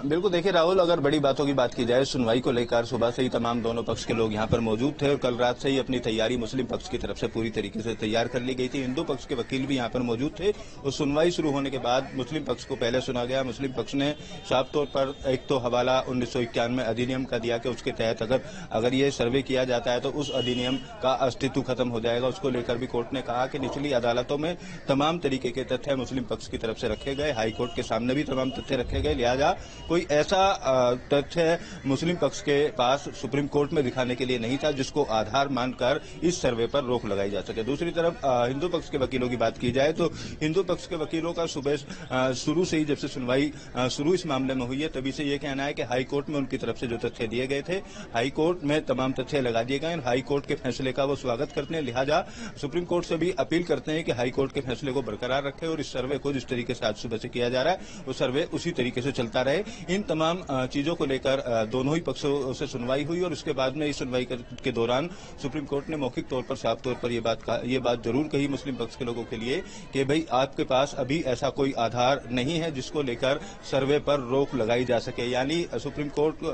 बिल्कुल देखिए राहुल, अगर बड़ी बातों की बात की जाए, सुनवाई को लेकर सुबह से ही तमाम दोनों पक्ष के लोग यहां पर मौजूद थे और कल रात से ही अपनी तैयारी मुस्लिम पक्ष की तरफ से पूरी तरीके से तैयार कर ली गई थी। हिंदू पक्ष के वकील भी यहां पर मौजूद थे और सुनवाई शुरू होने के बाद मुस्लिम पक्ष को पहले सुना गया। मुस्लिम पक्ष ने साफ तौर पर एक तो हवाला 1991 अधिनियम का दिया कि उसके तहत अगर ये सर्वे किया जाता है तो उस अधिनियम का अस्तित्व खत्म हो जाएगा। उसको लेकर भी कोर्ट ने कहा कि निचली अदालतों में तमाम तरीके के तथ्य मुस्लिम पक्ष की तरफ से रखे गए, हाईकोर्ट के सामने भी तमाम तथ्य रखे गए, लिहाजा कोई ऐसा तथ्य मुस्लिम पक्ष के पास सुप्रीम कोर्ट में दिखाने के लिए नहीं था जिसको आधार मानकर इस सर्वे पर रोक लगाई जा सके। दूसरी तरफ हिंदू पक्ष के वकीलों की बात की जाए तो हिंदू पक्ष के वकीलों का सुबह शुरू से ही, जब से सुनवाई शुरू इस मामले में हुई है, तभी से ये कहना है कि हाईकोर्ट में उनकी तरफ से जो तथ्य दिए गए थे, हाईकोर्ट में तमाम तथ्य लगा दिए गए। हाईकोर्ट के फैसले का वो स्वागत करते हैं, लिहाजा सुप्रीम कोर्ट से भी अपील करते हैं कि हाईकोर्ट के फैसले को बरकरार रखे और इस सर्वे को जिस तरीके से आज सुबह से किया जा रहा है वो सर्वे उसी तरीके से चलता रहे। इन तमाम चीजों को लेकर दोनों ही पक्षों से सुनवाई हुई और उसके बाद में इस सुनवाई के दौरान सुप्रीम कोर्ट ने मौखिक तौर पर, साफ तौर पर ये बात जरूर कही मुस्लिम पक्ष के लोगों के लिए कि भाई आपके पास अभी ऐसा कोई आधार नहीं है जिसको लेकर सर्वे पर रोक लगाई जा सके। यानी सुप्रीम कोर्ट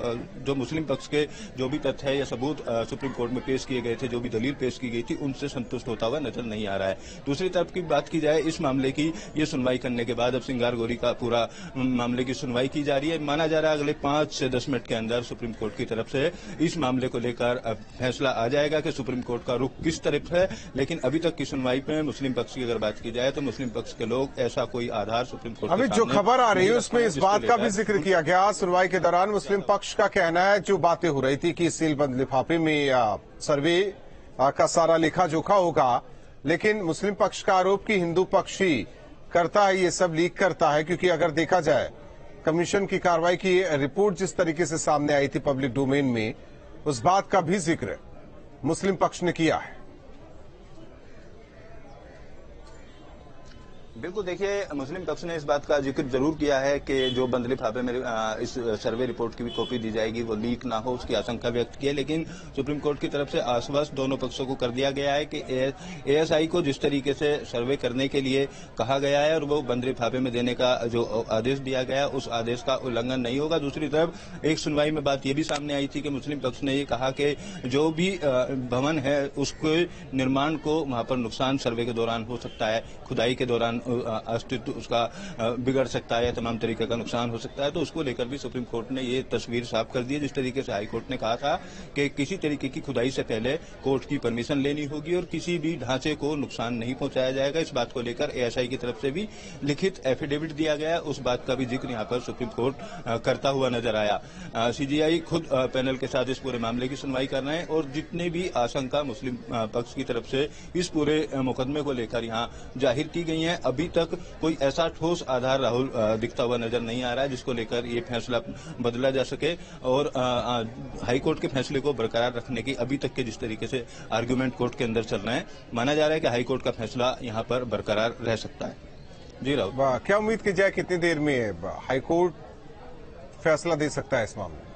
जो मुस्लिम पक्ष के जो भी तथ्य या सबूत सुप्रीम कोर्ट में पेश किए गए थे, जो भी दलील पेश की गई थी, उनसे संतुष्ट होता हुआ नजर नहीं आ रहा है। दूसरी तरफ की बात की जाए इस मामले की, ये सुनवाई करने के बाद अब सिंगार गोरी का पूरा मामले की सुनवाई की जा रही है। माना जा रहा है अगले 5 से 10 मिनट के अंदर सुप्रीम कोर्ट की तरफ से इस मामले को लेकर फैसला आ जाएगा कि सुप्रीम कोर्ट का रुख किस तरफ है। लेकिन अभी तक की सुनवाई में मुस्लिम पक्ष की अगर बात की जाए तो मुस्लिम पक्ष के लोग ऐसा कोई आधार सुप्रीम कोर्ट अभी जो खबर आ रही है उसमें इस बात का भी जिक्र किया गया सुनवाई के दौरान। मुस्लिम पक्ष का कहना है, जो बातें हो रही थी कि सीलबंद लिफाफे में सर्वे का सारा लेखा जोखा होगा, लेकिन मुस्लिम पक्ष का आरोप कि हिंदू पक्ष ही करता है, ये सब लीक करता है। क्योंकि अगर देखा जाए कमीशन की कार्रवाई की रिपोर्ट जिस तरीके से सामने आई थी पब्लिक डोमेन में, उस बात का भी जिक्र मुस्लिम पक्ष ने किया है। बिल्कुल देखिए, मुस्लिम पक्ष ने इस बात का जिक्र जरूर किया है कि जो बंद लिफाफे में इस सर्वे रिपोर्ट की भी कॉपी दी जाएगी वो लीक ना हो, उसकी आशंका व्यक्त की है। लेकिन सुप्रीम कोर्ट की तरफ से आश्वस्त दोनों पक्षों को कर दिया गया है कि एएसआई को जिस तरीके से सर्वे करने के लिए कहा गया है और वो बंद लिफाफे में देने का जो आदेश दिया गया उस आदेश का उल्लंघन नहीं होगा। दूसरी तरफ एक सुनवाई में बात ये भी सामने आई थी कि मुस्लिम पक्ष ने ये कहा कि जो भी भवन है उसके निर्माण को वहां पर नुकसान सर्वे के दौरान हो सकता है, खुदाई के दौरान अस्तित्व उसका बिगड़ सकता है, तमाम तरीके का नुकसान हो सकता है। तो उसको लेकर भी सुप्रीम कोर्ट ने ये तस्वीर साफ कर दी है। जिस तरीके से हाईकोर्ट ने कहा था कि किसी तरीके की खुदाई से पहले कोर्ट की परमिशन लेनी होगी और किसी भी ढांचे को नुकसान नहीं पहुंचाया जाएगा, इस बात को लेकर एएसआई की तरफ से भी लिखित एफिडेविट दिया गया, उस बात का भी जिक्र यहाँ पर सुप्रीम कोर्ट करता हुआ नजर आया। सीजीआई खुद पैनल के साथ इस पूरे मामले की सुनवाई कर रहे हैं और जितने भी आशंका मुस्लिम पक्ष की तरफ से इस पूरे मुकदमे को लेकर यहाँ जाहिर की गई है, अभी तक कोई ऐसा ठोस आधार राहुल दिखता हुआ नजर नहीं आ रहा है जिसको लेकर ये फैसला बदला जा सके। और हाईकोर्ट के फैसले को बरकरार रखने की अभी तक के जिस तरीके से आर्गुमेंट कोर्ट के अंदर चल रहे हैं, माना जा रहा है कि हाईकोर्ट का फैसला यहाँ पर बरकरार रह सकता है। जी राहुल, क्या उम्मीद की जाए कितनी देर में हाईकोर्ट फैसला दे सकता है इस मामले में?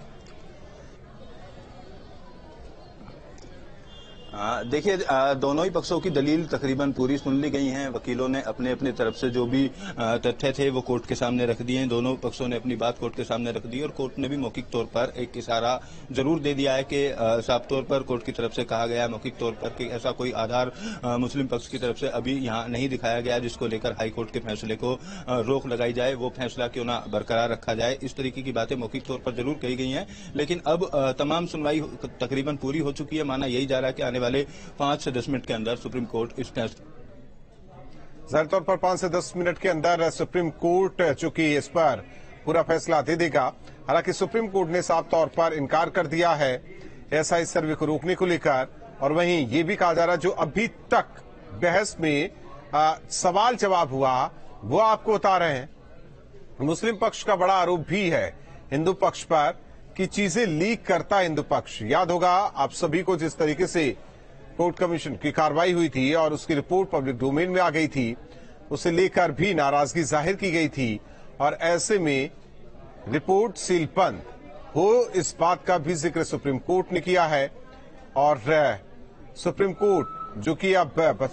देखिए, दोनों ही पक्षों की दलील तकरीबन पूरी सुन ली गई हैं। वकीलों ने अपने अपने तरफ से जो भी तथ्य थे वो कोर्ट के सामने रख दिए हैं। दोनों पक्षों ने अपनी बात कोर्ट के सामने रख दी और कोर्ट ने भी मौखिक तौर पर एक इशारा जरूर दे दिया है कि साफ तौर पर कोर्ट की तरफ से कहा गया मौखिक तौर पर कि ऐसा कोई आधार मुस्लिम पक्ष की तरफ से अभी यहाँ नहीं दिखाया गया जिसको लेकर हाईकोर्ट के फैसले को रोक लगाई जाए, वो फैसला क्यों ना बरकरार रखा जाए। इस तरीके की बातें मौखिक तौर पर जरूर कही गई हैं। लेकिन अब तमाम सुनवाई तकरीबन पूरी हो चुकी है। माना यही जा रहा है कि आने वाले 5 से 10 मिनट के अंदर सुप्रीम कोर्ट इस फैसले, जाहिर तौर पर 5 से 10 मिनट के अंदर सुप्रीम कोर्ट चूंकि इस पर पूरा फैसला दे देगा। हालांकि सुप्रीम कोर्ट ने साफ तौर पर इनकार कर दिया है एएसआई सर्वे को रोकने को लेकर, और वहीं ये भी कहा जा रहा है जो अभी तक बहस में सवाल जवाब हुआ वो आपको बता रहे हैं। मुस्लिम पक्ष का बड़ा आरोप भी है हिंदू पक्ष पर कि चीजें लीक करता हिंदू पक्ष। याद होगा आप सभी को जिस तरीके से कोर्ट कमीशन की कार्रवाई हुई थी और उसकी रिपोर्ट पब्लिक डोमेन में आ गई थी, उसे लेकर भी नाराजगी जाहिर की गई थी और ऐसे में रिपोर्ट सीलबंद हो, इस बात का भी जिक्र सुप्रीम कोर्ट ने किया है। और सुप्रीम कोर्ट जो कि अब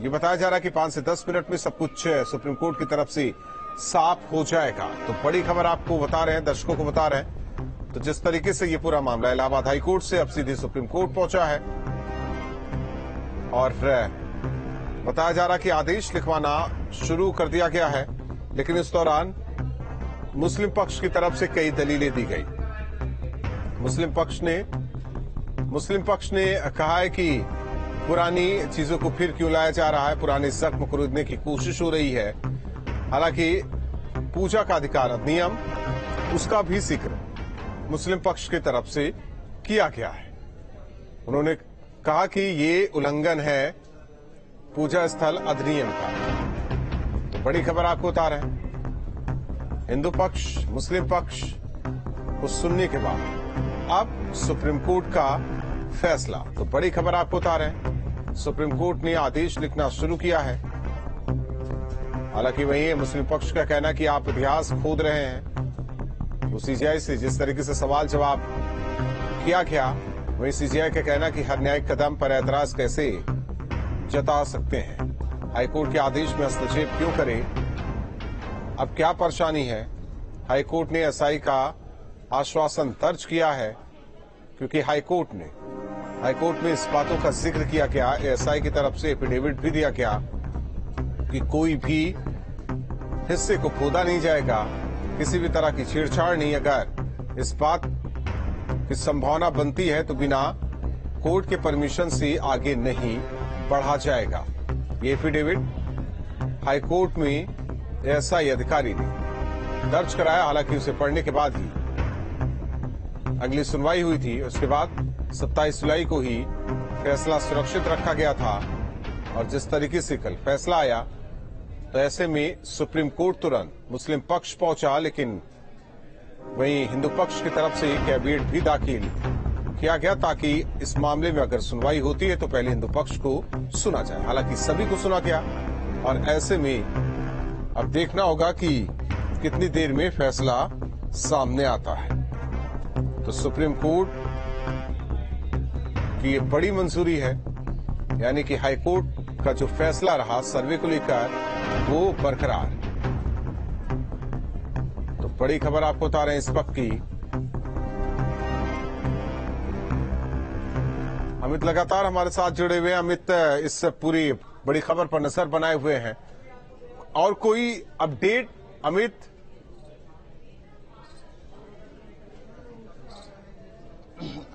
ये बताया जा रहा है कि 5 से 10 मिनट में सब कुछ सुप्रीम कोर्ट की तरफ से साफ हो जाएगा। तो बड़ी खबर आपको बता रहे हैं, दर्शकों को बता रहे हैं। तो जिस तरीके से ये पूरा मामला इलाहाबाद हाईकोर्ट से अब सीधे सुप्रीम कोर्ट पहुंचा है और बताया जा रहा कि आदेश लिखवाना शुरू कर दिया गया है, लेकिन इस दौरान मुस्लिम पक्ष की तरफ से कई दलीलें दी गई। मुस्लिम पक्ष ने कहा है कि पुरानी चीजों को फिर क्यों लाया जा रहा है, पुराने जख्म खरीदने की कोशिश हो रही है। हालांकि पूजा का अधिकार अधिनियम, उसका भी जिक्र मुस्लिम पक्ष की तरफ से किया गया है। उन्होंने कहा कि ये उल्लंघन है पूजा स्थल अधिनियम का। तो बड़ी खबर आपको बता रहे हैं, हिंदू पक्ष मुस्लिम पक्ष को सुनने के बाद अब सुप्रीम कोर्ट का फैसला। तो बड़ी खबर आपको बता रहे हैं, सुप्रीम कोर्ट ने आदेश लिखना शुरू किया है। हालांकि वहीं मुस्लिम पक्ष का कहना कि आप इतिहास खोद रहे हैं। तो सीजीआई से जिस तरीके से सवाल जवाब किया गया, वहीं सीजीआई का कहना कि हर न्यायिक कदम पर एतराज कैसे जता सकते हैं, हाईकोर्ट के आदेश में हस्तक्षेप क्यों करें, अब क्या परेशानी है। हाईकोर्ट ने एसआई का आश्वासन दर्ज किया है, क्योंकि हाईकोर्ट में इस बातों का जिक्र किया गया, एसआई की तरफ से एफिडेविट भी दिया गया कि कोई भी हिस्से को खोदा नहीं जाएगा, किसी भी तरह की छेड़छाड़ नहीं। अगर इस बात की संभावना बनती है तो बिना कोर्ट के परमिशन से आगे नहीं बढ़ा जाएगा। ये एफिडेविट हाईकोर्ट में एसआई अधिकारी ने दर्ज कराया। हालांकि उसे पढ़ने के बाद ही अगली सुनवाई हुई थी। उसके बाद 27 जुलाई को ही फैसला सुरक्षित रखा गया था और जिस तरीके से कल फैसला आया, तो ऐसे में सुप्रीम कोर्ट तुरंत मुस्लिम पक्ष पहुंचा, लेकिन वहीं हिंदू पक्ष की तरफ से कैविएट भी दाखिल किया गया ताकि इस मामले में अगर सुनवाई होती है तो पहले हिंदू पक्ष को सुना जाए। हालांकि सभी को सुना गया और ऐसे में अब देखना होगा कि कितनी देर में फैसला सामने आता है। तो सुप्रीम कोर्ट की ये बड़ी मंजूरी है, यानी कि हाईकोर्ट का जो फैसला रहा सर्वे को लेकर वो बरकरार। तो बड़ी खबर आपको बता रहे हैं इस वक्त की। अमित लगातार हमारे साथ जुड़े हुए हैं। अमित, इस पूरी बड़ी खबर पर नजर बनाए हुए हैं, और कोई अपडेट अमित?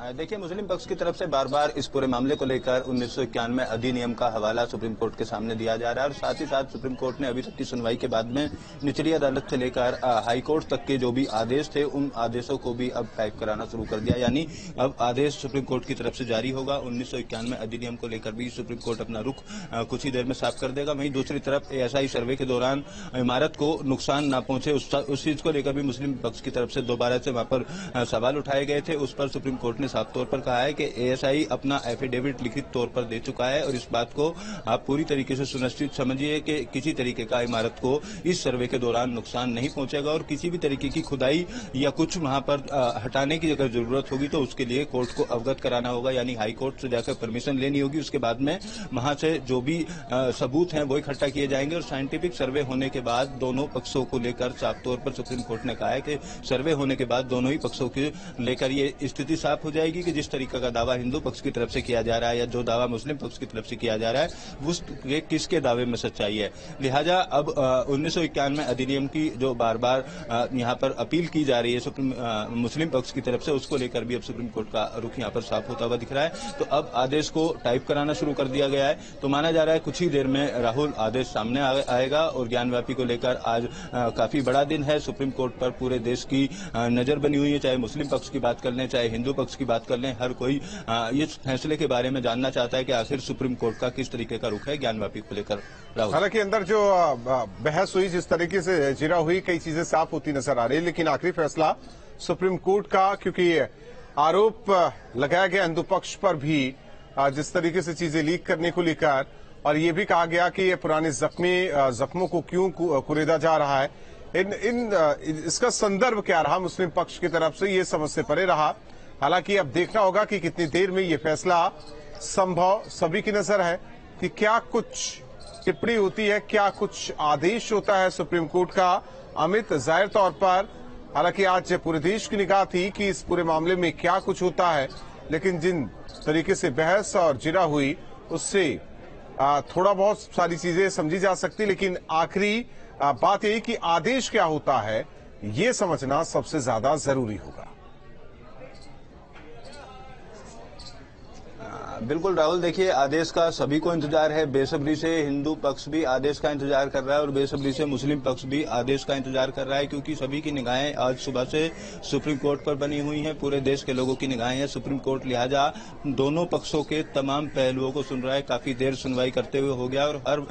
देखिए, मुस्लिम पक्ष की तरफ से बार बार इस पूरे मामले को लेकर 1991 अधिनियम का हवाला सुप्रीम कोर्ट के सामने दिया जा रहा है और साथ ही साथ सुप्रीम कोर्ट ने अभी तक की सुनवाई के बाद में निचली अदालत से लेकर हाई कोर्ट तक के जो भी आदेश थे उन आदेशों को भी अब टाइप कराना शुरू कर दिया। यानी अब आदेश सुप्रीम कोर्ट की तरफ से जारी होगा। 1991 अधिनियम को लेकर भी सुप्रीम कोर्ट अपना रुख कुछ ही देर में साफ कर देगा। वहीं दूसरी तरफ एएसआई सर्वे के दौरान इमारत को नुकसान न पहुंचे उस चीज को लेकर भी मुस्लिम पक्ष की तरफ से दोबारा से वहां पर सवाल उठाए गए थे। उस पर सुप्रीम कोर्ट ने साफ तौर पर कहा है कि एएसआई अपना एफिडेविट लिखित तौर पर दे चुका है और इस बात को आप पूरी तरीके से सुनिश्चित समझिए कि किसी तरीके का इमारत को इस सर्वे के दौरान नुकसान नहीं पहुंचेगा और किसी भी तरीके की खुदाई या कुछ वहां पर हटाने की अगर जरूरत होगी तो उसके लिए कोर्ट को अवगत कराना होगा, यानी हाई कोर्ट से जाकर परमिशन लेनी होगी। उसके बाद में वहां से जो भी सबूत हैं वो इकट्ठा किए जाएंगे और साइंटिफिक सर्वे होने के बाद दोनों पक्षों को लेकर साफ तौर पर सुप्रीम कोर्ट ने कहा है कि सर्वे होने के बाद दोनों ही पक्षों के लेकर ये स्थिति साफ हो जाएगी कि जिस तरीके का दावा हिंदू पक्ष की तरफ से किया जा रहा है या जो दावा मुस्लिम पक्ष की तरफ से किया जा रहा है उस किसके दावे में सच्चाई है। लिहाजा अब 1991 अधिनियम की जो बार बार यहाँ पर अपील की जा रही है मुस्लिम पक्ष की तरफ से, उसको लेकर भी अब सुप्रीम कोर्ट का रुख यहाँ पर साफ होता हुआ दिख रहा है। तो अब आदेश को टाइप कराना शुरू कर दिया गया है। तो माना जा रहा है कुछ ही देर में राहुल आदेश सामने आएगा और ज्ञानव्यापी को लेकर आज काफी बड़ा दिन है। सुप्रीम कोर्ट पर पूरे देश की नजर बनी हुई है, चाहे मुस्लिम पक्ष की बात कर लें चाहे हिंदू पक्ष की बात कर लें। हर कोई इस फैसले के बारे में जानना चाहता है कि आखिर सुप्रीम कोर्ट का किस तरीके का रुख है ज्ञानव्यापी को लेकर। हालांकि अंदर जो बहस हुई, जिस तरीके से जिरा हुई, कई चीजें साफ होती नजर आ रही, लेकिन आखिरी फैसला सुप्रीम कोर्ट का, क्योंकि आरोप लगाया गया हिंदू पक्ष पर भी जिस तरीके से चीजें लीक करने को लेकर, और ये भी कहा गया कि ये पुराने जख्मों को क्यों कुरेदा जा रहा है। इसका संदर्भ क्या रहा मुस्लिम पक्ष की तरफ से, ये समझ से परे रहा। हालांकि अब देखना होगा कि कितनी देर में ये फैसला संभव सभी की नजर है कि क्या कुछ टिप्पणी होती है, क्या कुछ आदेश होता है सुप्रीम कोर्ट का। अमित, जाहिर तौर पर हालांकि आज पूरे देश की निगाह थी कि इस पूरे मामले में क्या कुछ होता है, लेकिन जिन तरीके से बहस और जिरा हुई उससे थोड़ा बहुत सारी चीजें समझी जा सकती, लेकिन आखिरी बात यही कि आदेश क्या होता है ये समझना सबसे ज्यादा जरूरी होगा। बिल्कुल राहुल, देखिए आदेश का सभी को इंतजार है। बेसब्री से हिंदू पक्ष भी आदेश का इंतजार कर रहा है और बेसब्री से मुस्लिम पक्ष भी आदेश का इंतजार कर रहा है, क्योंकि सभी की निगाहें आज सुबह से सुप्रीम कोर्ट पर बनी हुई हैं। पूरे देश के लोगों की निगाहें हैं सुप्रीम कोर्ट, लिहाजा दोनों पक्षों के तमाम पहलुओं को सुन रहा है। काफी देर सुनवाई करते हुए हो गया और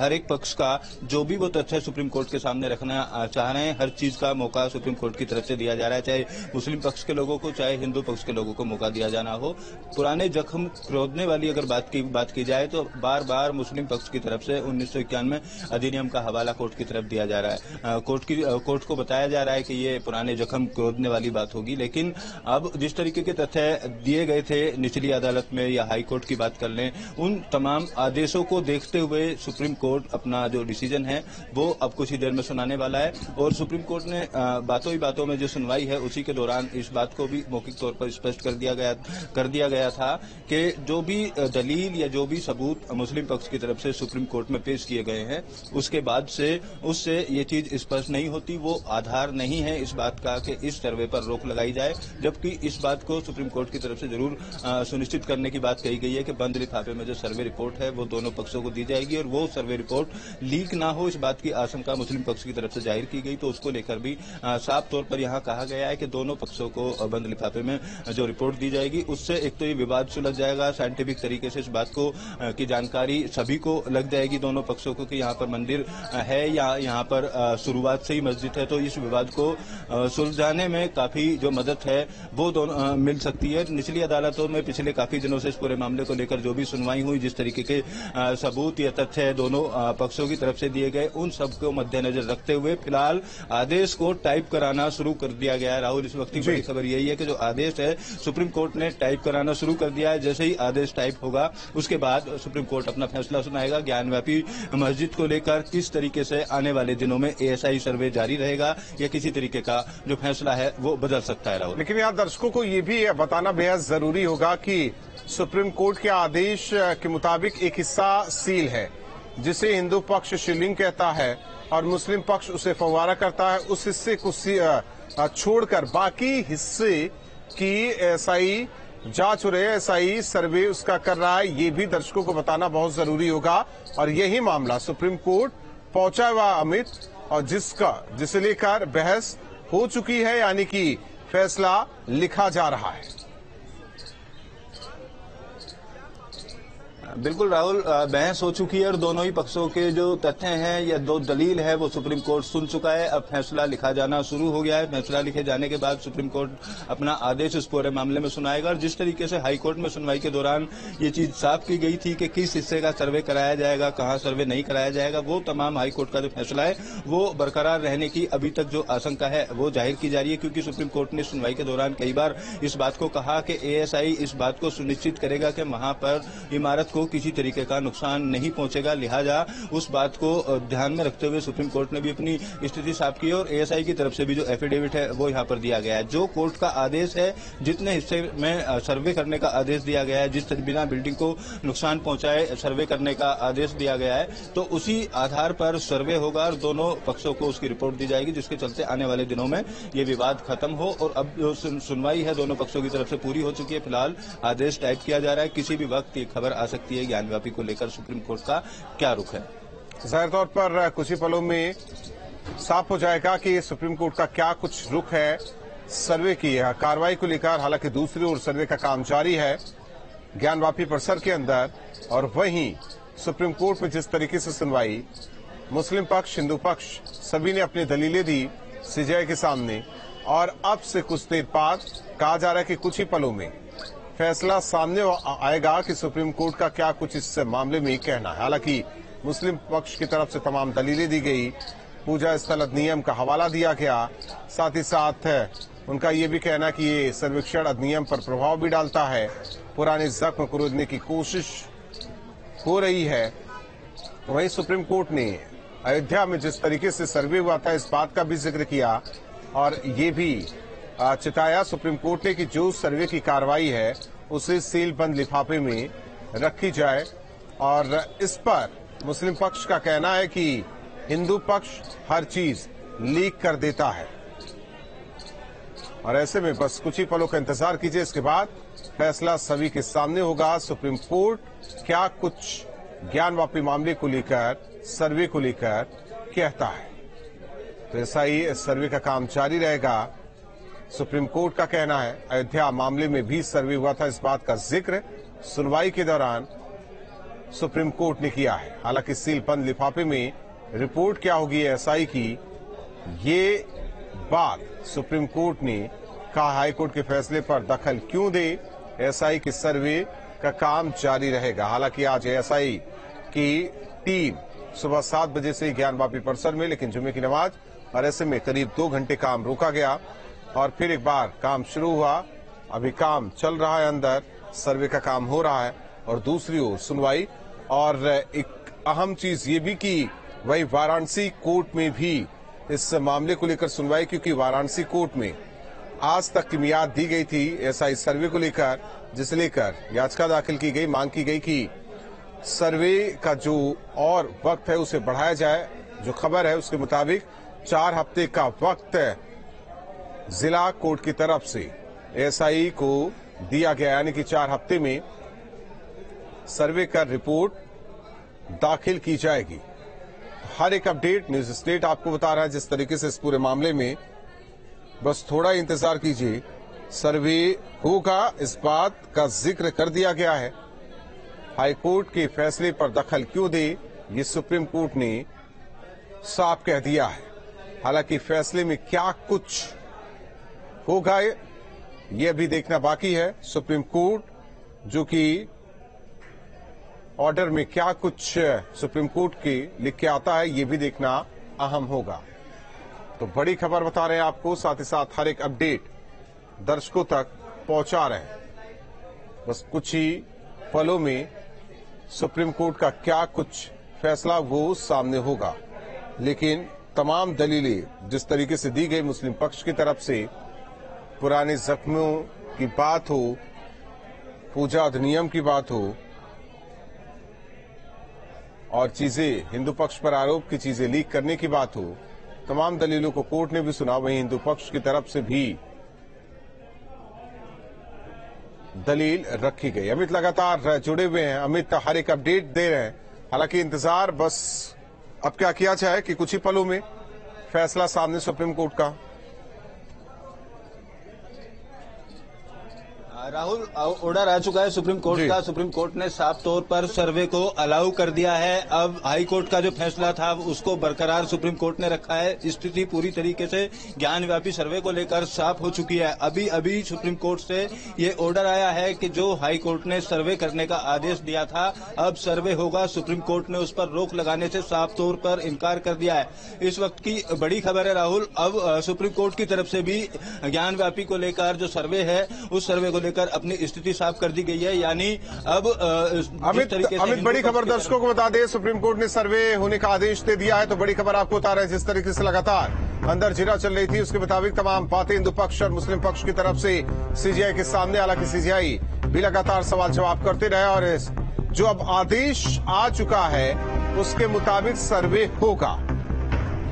हर एक पक्ष का जो भी वो तथ्य सुप्रीम कोर्ट के सामने रखना चाह रहे हैं, हर चीज का मौका सुप्रीम कोर्ट की तरफ से दिया जा रहा है। चाहे मुस्लिम पक्ष के लोगों को, चाहे हिंदू पक्ष के लोगों को मौका दिया जाना हो। पुराने जख्म खोदने वाली अगर बात की जाए तो बार बार मुस्लिम पक्ष की तरफ से 1991 अधिनियम का हवाला कोर्ट की तरफ दिया जा रहा है। कोर्ट को बताया जा रहा है कि ये पुराने जख्म खोदने वाली बात होगी, लेकिन अब जिस तरीके के तथ्य दिए गए थे निचली अदालत में या हाई कोर्ट की बात कर लें, उन तमाम आदेशों को देखते हुए सुप्रीम कोर्ट अपना जो डिसीजन है वो अब कुछ ही देर में सुनाने वाला है। और सुप्रीम कोर्ट ने बातों ही बातों में जो सुनवाई है उसी के दौरान इस बात को भी मौखिक तौर पर स्पष्ट कर दिया गया था कि जो भी दलील या जो भी सबूत मुस्लिम पक्ष की तरफ से सुप्रीम कोर्ट में पेश किए गए हैं उसके बाद से उससे ये चीज स्पष्ट नहीं होती, वो आधार नहीं है इस बात का कि इस सर्वे पर रोक लगाई जाए। जबकि इस बात को सुप्रीम कोर्ट की तरफ से जरूर सुनिश्चित करने की बात कही गई है कि बंद लिफाफे में जो सर्वे रिपोर्ट है वो दोनों पक्षों को दी जाएगी और वो सर्वे रिपोर्ट लीक ना हो, इस बात की आशंका मुस्लिम पक्ष की तरफ से जाहिर की गई। तो उसको लेकर भी साफ तौर पर यहाँ कहा गया है कि दोनों पक्षों को बंद लिफाफे में जो रिपोर्ट दी जाएगी उससे एक तो ये विवाद सुलझ जाएगा, साइंटिफिक तरीके से इस बात को की जानकारी सभी को लग जाएगी, दोनों पक्षों को, कि यहाँ पर मंदिर है या यहाँ पर शुरुआत से ही मस्जिद है। तो इस विवाद को सुलझाने में काफी जो मदद है वो दोनों मिल सकती है। निचली अदालतों में पिछले काफी दिनों से इस पूरे मामले को लेकर जो भी सुनवाई हुई, जिस तरीके के सबूत या तथ्य दोनों पक्षों की तरफ से दिए गए, उन सबको मद्देनजर रखते हुए फिलहाल आदेश को टाइप कराना शुरू कर दिया गया है। राहुल, इस वक्त की बड़ी खबर यही है कि जो आदेश है सुप्रीम कोर्ट ने टाइप कराना शुरू कर दिया है। जैसे ही आदेश टाइप होगा उसके बाद सुप्रीम कोर्ट अपना फैसला सुनाएगा। ज्ञानव्यापी मस्जिद को लेकर किस तरीके से आने वाले दिनों में एएसआई सर्वे जारी रहेगा या किसी तरीके का जो फैसला है वो बदल सकता है। राहुल, लेकिन यहाँ दर्शकों को ये भी बताना बेहद जरूरी होगा कि सुप्रीम कोर्ट के आदेश के मुताबिक एक हिस्सा सील है जिसे हिंदू पक्ष शिवलिंग कहता है और मुस्लिम पक्ष उसे फव्वारा करता है। उस हिस्से को छोड़कर बाकी हिस्से की एएसआई जांच हो रही है, एएसआई सर्वे उसका कर रहा है। ये भी दर्शकों को बताना बहुत जरूरी होगा और यही मामला सुप्रीम कोर्ट पहुंचा हुआ अमित, और जिसे लेकर बहस हो चुकी है, यानी कि फैसला लिखा जा रहा है। बिल्कुल राहुल, बहस हो चुकी है और दोनों ही पक्षों के जो तथ्य हैं या दो दलील है वो सुप्रीम कोर्ट सुन चुका है। अब फैसला लिखा जाना शुरू हो गया है। फैसला लिखे जाने के बाद सुप्रीम कोर्ट अपना आदेश इस पूरे मामले में सुनाएगा। और जिस तरीके से हाई कोर्ट में सुनवाई के दौरान ये चीज साफ की गई थी कि किस हिस्से का सर्वे कराया जाएगा, कहां सर्वे नहीं कराया जाएगा, वो तमाम हाई कोर्ट का जो फैसला है वो बरकरार रहने की अभी तक जो आशंका है वो जाहिर की जा रही है, क्योंकि सुप्रीम कोर्ट ने सुनवाई के दौरान कई बार इस बात को कहा कि एएसआई इस बात को सुनिश्चित करेगा कि वहां पर इमारत को किसी तरीके का नुकसान नहीं पहुंचेगा। लिहाजा उस बात को ध्यान में रखते हुए सुप्रीम कोर्ट ने भी अपनी स्थिति साफ की और एएसआई की तरफ से भी जो एफिडेविट है वो यहां पर दिया गया है। जो कोर्ट का आदेश है, जितने हिस्से में सर्वे करने का आदेश दिया गया है, जिस बिना बिल्डिंग को नुकसान पहुंचाए सर्वे करने का आदेश दिया गया है, तो उसी आधार पर सर्वे होगा और दोनों पक्षों को उसकी रिपोर्ट दी जाएगी, जिसके चलते आने वाले दिनों में ये विवाद खत्म हो। और अब जो सुनवाई है दोनों पक्षों की तरफ से पूरी हो चुकी है। फिलहाल आदेश टाइप किया जा रहा है। किसी भी वक्त ये खबर आ सकती है ज्ञानव्यापी को लेकर सुप्रीम कोर्ट का क्या रुख है। जाहिर तौर पर कुछ ही पलों में साफ हो जाएगा कि सुप्रीम कोर्ट का क्या कुछ रुख है सर्वे की कार्रवाई को लेकर। हालांकि दूसरी ओर सर्वे का काम जारी है ज्ञानवापी परिसर के अंदर, और वहीं सुप्रीम कोर्ट में जिस तरीके से सुनवाई, मुस्लिम पक्ष हिंदू पक्ष सभी ने अपनी दलीलें दी सीजेआई के सामने, और अब से कुछ देर बाद कहा जा रहा है कि कुछ ही पलों में फैसला सामने आएगा कि सुप्रीम कोर्ट का क्या कुछ इस मामले में कहना है। हालांकि मुस्लिम पक्ष की तरफ से तमाम दलीलें दी गई, पूजा स्थल अधिनियम का हवाला दिया गया, साथ ही साथ उनका ये भी कहना कि ये सर्वेक्षण अधिनियम पर प्रभाव भी डालता है, पुराने जख्म को रोकने की कोशिश हो रही है। वहीं सुप्रीम कोर्ट ने अयोध्या में जिस तरीके से सर्वे हुआ था इस बात का भी जिक्र किया और ये भी चिताया सुप्रीम कोर्ट ने कि जो सर्वे की कार्रवाई है उसे सील बंद लिफाफे में रखी जाए। और इस पर मुस्लिम पक्ष का कहना है कि हिंदू पक्ष हर चीज लीक कर देता है और ऐसे में बस कुछ ही पलों का इंतजार कीजिए, इसके बाद फैसला सभी के सामने होगा। सुप्रीम कोर्ट क्या कुछ ज्ञानवापी मामले को लेकर, सर्वे को लेकर कहता है। तो ऐसा ही इस सर्वे का काम जारी रहेगा। सुप्रीम कोर्ट का कहना है अयोध्या मामले में भी सर्वे हुआ था, इस बात का जिक्र सुनवाई के दौरान सुप्रीम कोर्ट ने किया है। हालांकि सील बंद लिफाफे में रिपोर्ट क्या होगी एसआई की, ये बात सुप्रीम कोर्ट ने कहा हाईकोर्ट के फैसले पर दखल क्यों दे, एसआई के सर्वे का काम जारी रहेगा। हालांकि आज एसआई की टीम सुबह 7 बजे से ज्ञानवापी परिसर में, लेकिन जुमे की नमाज और ऐसे में करीब 2 घंटे काम रोका गया और फिर एक बार काम शुरू हुआ। अभी काम चल रहा है, अंदर सर्वे का काम हो रहा है और दूसरी ओर सुनवाई। और एक अहम चीज ये भी कि वही वाराणसी कोर्ट में भी इस मामले को लेकर सुनवाई, क्योंकि वाराणसी कोर्ट में आज तक की मियाद दी गई थी एसआई सर्वे को लेकर, जिसे लेकर याचिका दाखिल की गई, मांग की गई कि सर्वे का जो और वक्त है उसे बढ़ाया जाए। जो खबर है उसके मुताबिक 4 हफ्ते का वक्त जिला कोर्ट की तरफ से एसआई को दिया गया, यानी कि 4 हफ्ते में सर्वे कर रिपोर्ट दाखिल की जाएगी। हर एक अपडेट न्यूज स्टेट आपको बता रहा है जिस तरीके से इस पूरे मामले में। बस थोड़ा इंतजार कीजिए, सर्वे होगा, इस बात का जिक्र कर दिया गया है। हाईकोर्ट के फैसले पर दखल क्यों दे, ये सुप्रीम कोर्ट ने साफ कह दिया है। हालांकि फैसले में क्या कुछ होगा ये अभी देखना बाकी है। सुप्रीम कोर्ट जो कि ऑर्डर में क्या कुछ सुप्रीम कोर्ट के लिख के आता है ये भी देखना अहम होगा। तो बड़ी खबर बता रहे हैं आपको, साथ ही साथ हर एक अपडेट दर्शकों तक पहुंचा रहे हैं। बस कुछ ही पलों में सुप्रीम कोर्ट का क्या कुछ फैसला वो सामने होगा, लेकिन तमाम दलीलें जिस तरीके से दी गई मुस्लिम पक्ष की तरफ से, पुराने जख्मों की बात हो, पूजा अधिनियम की बात हो और चीजें हिंदू पक्ष पर आरोप की चीजें लीक करने की बात हो, तमाम दलीलों को कोर्ट ने भी सुना। वहीं हिंदू पक्ष की तरफ से भी दलील रखी गई। अमित लगातार जुड़े हुए हैं, अमित हर एक अपडेट दे रहे हैं। हालांकि इंतजार बस अब क्या किया जाए कि कुछ ही पलों में फैसला सामने सुप्रीम कोर्ट का। राहुल, ऑर्डर आ चुका है सुप्रीम कोर्ट का। सुप्रीम कोर्ट ने साफ तौर पर सर्वे को अलाउ कर दिया है। अब हाई कोर्ट का जो फैसला था उसको बरकरार सुप्रीम कोर्ट ने रखा है। स्थिति पूरी तरीके से ज्ञानव्यापी सर्वे को लेकर साफ हो चुकी है। अभी अभी सुप्रीम कोर्ट से ये ऑर्डर आया है कि जो हाई कोर्ट ने सर्वे करने का आदेश दिया था, अब सर्वे होगा। सुप्रीम कोर्ट ने उस पर रोक लगाने से साफ तौर पर इनकार कर दिया है। इस वक्त की बड़ी खबर है राहुल, अब सुप्रीम कोर्ट की तरफ से भी ज्ञानव्यापी को लेकर जो सर्वे है उस सर्वे को अपनी स्थिति साफ कर दी गई है। यानी अब अमित बड़ी खबर दर्शकों को बता दें, सुप्रीम कोर्ट ने सर्वे होने का आदेश दे दिया है। तो बड़ी खबर आपको बता रहे हैं, जिस तरीके से लगातार अंदर जिरा चल रही थी उसके मुताबिक तमाम बातें हिंदू पक्ष और मुस्लिम पक्ष की तरफ से सीजीआई के सामने। हालांकि सीजीआई भी लगातार सवाल जवाब करते रहे और जो अब आदेश आ चुका है उसके मुताबिक सर्वे होगा।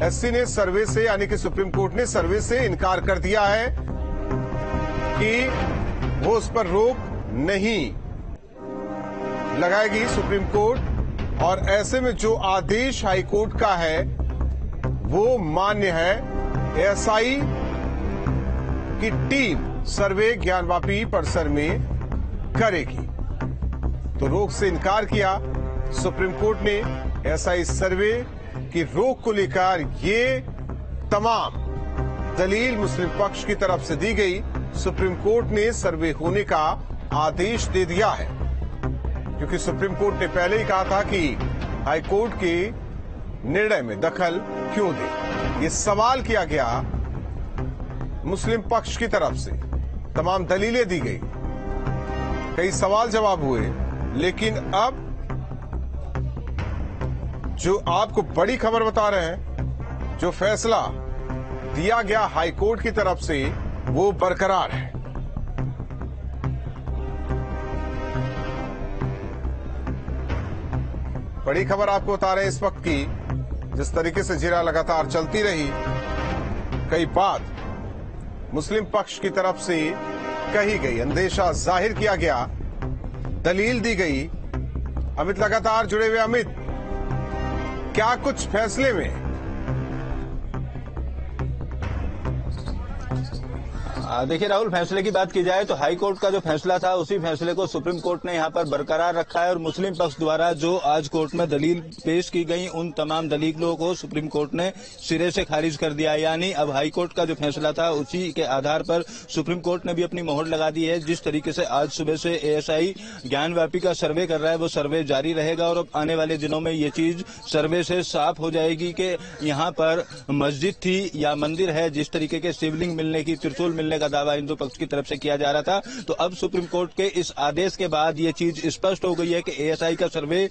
एससी ने सर्वे से, यानी कि सुप्रीम कोर्ट ने सर्वे से इनकार कर दिया है कि वो उस पर रोक नहीं लगाएगी सुप्रीम कोर्ट। और ऐसे में जो आदेश हाई कोर्ट का है वो मान्य है। एसआई की टीम सर्वे ज्ञानवापी परिसर में करेगी। तो रोक से इनकार किया सुप्रीम कोर्ट ने। एसआई सर्वे की रोक को लेकर ये तमाम दलील मुस्लिम पक्ष की तरफ से दी गई। सुप्रीम कोर्ट ने सर्वे होने का आदेश दे दिया है, क्योंकि सुप्रीम कोर्ट ने पहले ही कहा था कि हाई कोर्ट के निर्णय में दखल क्यों दे। ये सवाल किया गया मुस्लिम पक्ष की तरफ से, तमाम दलीलें दी गई, कई सवाल जवाब हुए, लेकिन अब जो आपको बड़ी खबर बता रहे हैं, जो फैसला दिया गया हाईकोर्ट की तरफ से वो बरकरार है। बड़ी खबर आपको बता रहे हैं इस वक्त की, जिस तरीके से जिरा लगातार चलती रही, कई बात मुस्लिम पक्ष की तरफ से कही गई, अंदेशा जाहिर किया गया, दलील दी गई। अमित लगातार जुड़े हुए। अमित, क्या कुछ फैसले में? देखिए राहुल, फैसले की बात की जाए तो हाई कोर्ट का जो फैसला था उसी फैसले को सुप्रीम कोर्ट ने यहां पर बरकरार रखा है और मुस्लिम पक्ष द्वारा जो आज कोर्ट में दलील पेश की गई उन तमाम दलीलों को सुप्रीम कोर्ट ने सिरे से खारिज कर दिया। यानी अब हाई कोर्ट का जो फैसला था उसी के आधार पर सुप्रीम कोर्ट ने भी अपनी मोहर लगा दी है। जिस तरीके से आज सुबह से एएसआई ज्ञानव्यापी का सर्वे कर रहा है वो सर्वे जारी रहेगा और अब आने वाले दिनों में ये चीज सर्वे से साफ हो जाएगी कि यहाँ पर मस्जिद थी या मंदिर है। जिस तरीके के शिवलिंग मिलने की, त्रिशूल मिलने का दावा हिंदू पक्ष की तरफ से किया जा रहा था, तो अब सुप्रीम कोर्ट के इस आदेश के बाद ये चीज स्पष्ट हो गई है कि एएसआई का सर्वे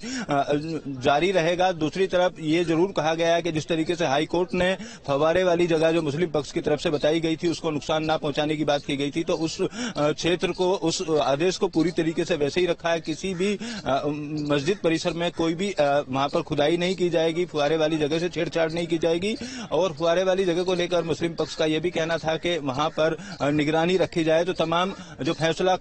जारी रहेगा। दूसरी तरफ ये जरूर कहा गया है कि जिस तरीके से हाई कोर्ट ने फव्वारे वाली जगह जो मुस्लिम पक्ष की तरफ से बताई गई थी उसको नुकसान न पहुंचाने की बात की गई थी, तो उस क्षेत्र को, उस आदेश को पूरी तरीके से वैसे ही रखा है। किसी भी मस्जिद परिसर में कोई भी वहां पर खुदाई नहीं की जाएगी, फुहारे वाली जगह से छेड़छाड़ नहीं की जाएगी। और फुहारे वाली जगह को लेकर मुस्लिम पक्ष का यह भी कहना था कि वहां पर निगरानी रखी जाए। तो तमाम जो फैसला